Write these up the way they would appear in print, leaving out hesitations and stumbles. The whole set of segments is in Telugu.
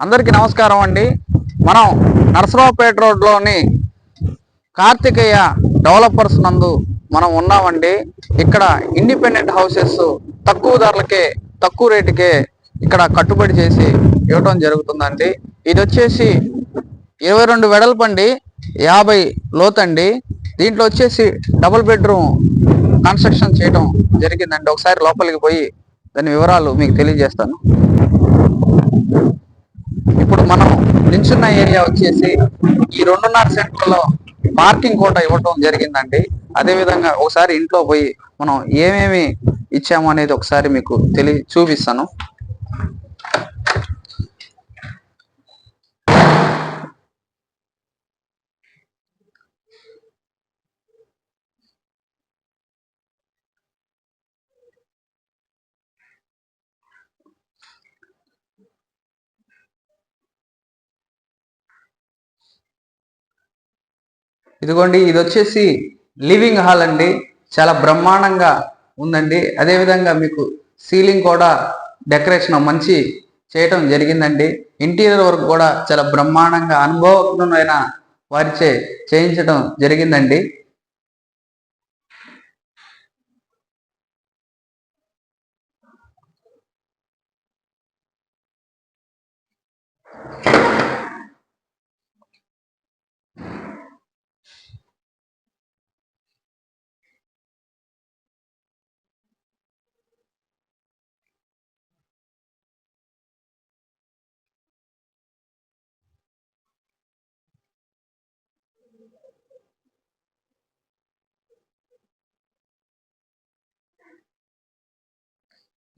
అందరికీ నమస్కారం అండి. మనం నరసరావుపేట రోడ్లోని కార్తికేయ డెవలపర్స్ నందు మనం ఉన్నామండి. ఇక్కడ ఇండిపెండెంట్ హౌసెస్ తక్కువ ధరలకే తక్కువ రేటుకే ఇక్కడ కట్టుబడి చేసి ఇవ్వటం జరుగుతుందండి. ఇది వచ్చేసి 22 వెడల్పండి, 50 లోతండి. దీంట్లో వచ్చేసి డబుల్ బెడ్రూమ్ కన్స్ట్రక్షన్ చేయడం జరిగిందండి. ఒకసారి లోపలికి పోయి దాని వివరాలు మీకు తెలియజేస్తాను. ఇప్పుడు మనం నిల్చున్న ఏరియా వచ్చేసి ఈ 2.5 సెంట్లలో పార్కింగ్ కూడా ఇవ్వటం జరిగిందండి. అదేవిధంగా ఒకసారి ఇంట్లో పోయి మనం ఏమేమి ఇచ్చాము అనేది ఒకసారి మీకు చూపిస్తాను. ఇదిగోండి, ఇది వచ్చేసి లివింగ్ హాల్ అండి. చాలా బ్రహ్మాండంగా ఉందండి. అదేవిధంగా మీకు సీలింగ్ కూడా డెకరేషన్ మంచి చేయటం జరిగిందండి. ఇంటీరియర్ వర్క్ కూడా చాలా బ్రహ్మాండంగా అనుభవజ్ఞులైన వారిచే చేయించడం జరిగిందండి.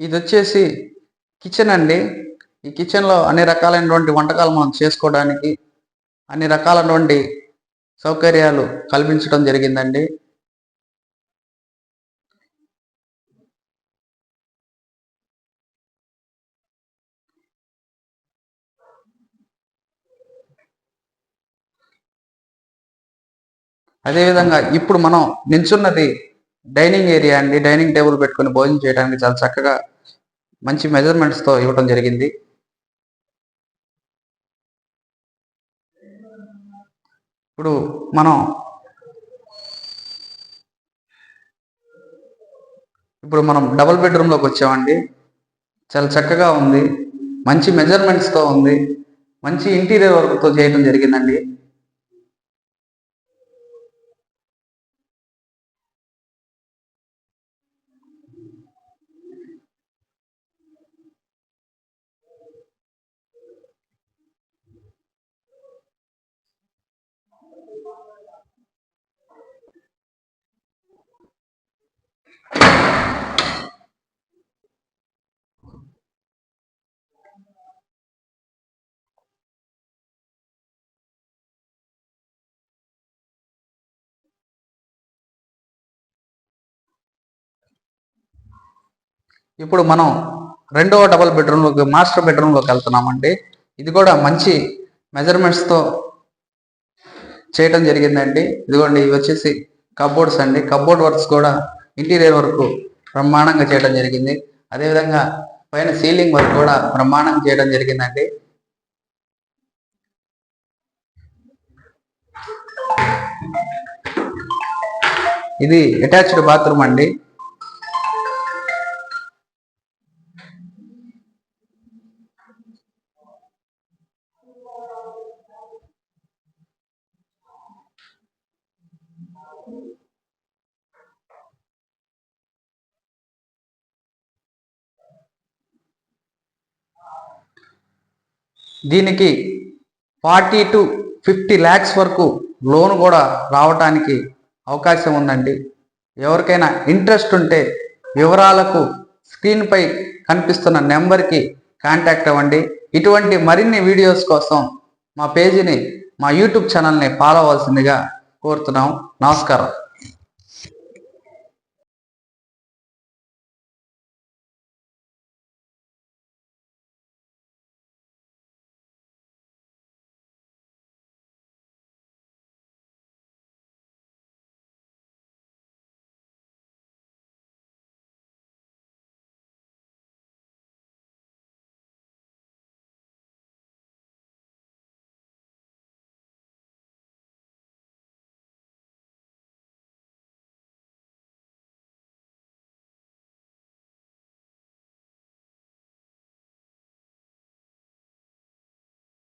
ఇది వచ్చేసి కిచెన్ అండి. ఈ కిచెన్లో అన్ని రకాలైనటువంటి వంటకాలు మనం చేసుకోవడానికి అన్ని రకాలైనటువంటి సౌకర్యాలు కల్పించడం జరిగిందండి. అదేవిధంగా ఇప్పుడు మనం నిల్చున్నది డైనింగ్ ఏరియా అండి. డైనింగ్ టేబుల్ పెట్టుకుని భోజనం చేయడానికి చాలా చక్కగా మంచి మెజర్మెంట్స్తో ఇవ్వడం జరిగింది. ఇప్పుడు మనం డబుల్ బెడ్రూమ్లోకి వచ్చామండి. చాలా చక్కగా ఉంది, మంచి మెజర్మెంట్స్తో ఉంది, మంచి ఇంటీరియర్ వర్క్తో చేయడం జరిగిందండి. ఇప్పుడు మనం రెండవ డబుల్ బెడ్రూమ్లోకి మాస్టర్ బెడ్రూమ్లోకి వెళ్తున్నామండి. ఇది కూడా మంచి మెజర్మెంట్స్తో చేయడం జరిగిందండి. ఇదిగోండి, ఇవి వచ్చేసి కబోర్డ్స్ అండి. కబోర్డ్ వర్క్స్ కూడా ఇంటీరియర్ వర్క్ బ్రహ్మాండంగా చేయడం జరిగింది. అదేవిధంగా పైన సీలింగ్ వర్క్ కూడా బ్రహ్మాండంగా చేయడం జరిగిందండి. ఇది అటాచ్డ్ బాత్రూమ్ అండి. దీనికి 40 to 50 lakhs వరకు లోన్ కూడా రావటానికి అవకాశం ఉందండి. ఎవరికైనా ఇంట్రెస్ట్ ఉంటే వివరాలకు స్క్రీన్పై కనిపిస్తున్న నెంబర్కి కాంటాక్ట్ అవ్వండి. ఇటువంటి మరిన్ని వీడియోస్ కోసం మా పేజీని, మా యూట్యూబ్ ఛానల్ని ఫాలో అవ్వాల్సిందిగా కోరుతున్నాం. నమస్కారం.